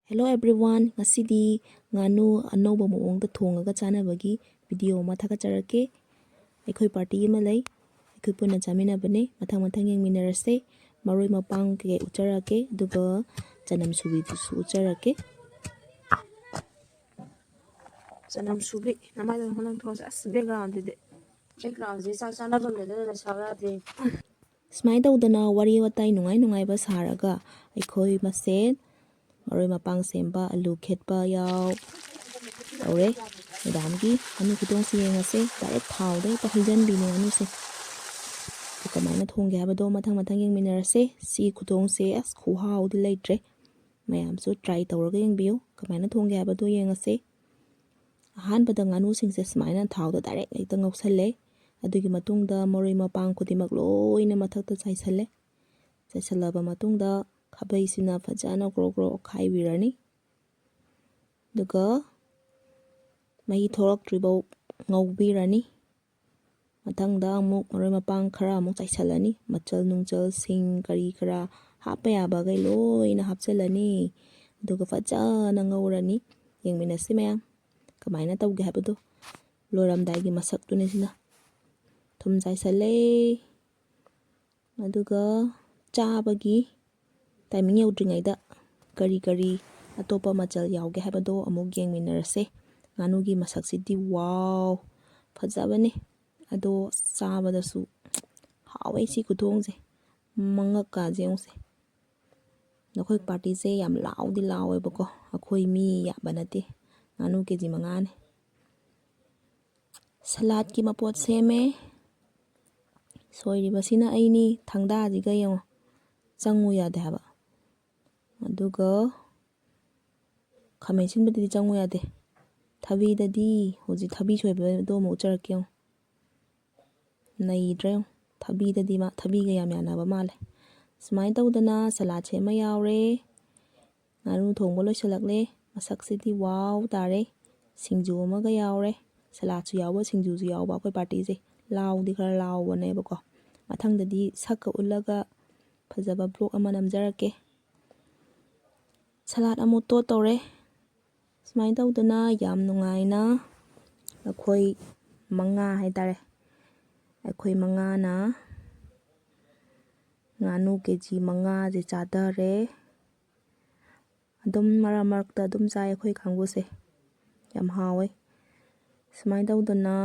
Hello everyone, ngasidi nganu anouba moongda thongaga chanabagi video ma thakacharake. Aikhoi party ma lay, aikhoi puna chaminabane, mathang yengminarase, maroi mapang ke ucharake, duga chanam subi dusu ucharake. Chanam subi, namai dang honang thos as background de. Background je sa sana bam de na sara de. Smai daudana wari watai nungai ba saraga, aikhoi masen maroi mapang semba alu khetpa yaw aure madamgi anu khuthong si yengase direct thau de pa hijan bini anu se kamaina thongge habado mathang yengminarase si khuthong se as khuhau di leitre mayam so try tawraga yengbiyo kamaina thongge habado yengase ahan bada nganu singse smaina thau da direct ekta ngausalle adugi matungda maroi mapang khudimak loina mathakta chaisalle chaisalaba matungda khabai sina fajana gro khaibirani duga mahi thorak tribau ngaubirani mathangda amuk maroi mapang khara amuk chaisalani machal nungchal sing kari khara hapa yaba gai loina hapchalani duga fajana ngaurani yengminasi mayam kamaina tawge habado loramdai masak tune sina thum chaisale aduga chabagi timing yaudringaida kari atopa machal yauge habado amuk yengminarase nganugi masaksidi wow fajabane ado chabadasu hawe si khuthongse mangak ka jeungse nakhoi party se yam laudi lawe bako akhoi mi ya banate nganu keji mangane salad ki mapot seme soiri basina aini thangda jiga yong changu yade haba aduga khamesin badi changu yade thabi dadi hoji thabi soiba do mo charakyo nai dre thabi dadi ma thabi ga yam yana ba male smai tawdana salad chema yawre nganu thongbo loisalakle masaksidi wow tare singju ma ga yawre salad su yawba singju su yawba koi party se law di khara law bane bako mathang dadi sakka ulaga fajaba blog ama namjarake salad amu to tore smai tawdana yam nungaina akhoi manga haitare akhoi manga na nganu keji manga je chadare adum marakta adum chai akhoi khanguse yam hawe smai tawdana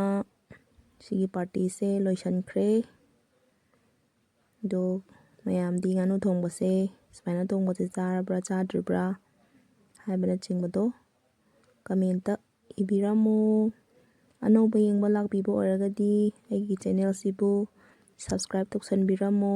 sigi party se loisankhre do mayam di nganu thongbase smaina thongbase charabra chadribra haibana chingbado comment ibiramu anouba yengba lakbibo oragadi aigi channel sibu subscribe toksanbiramu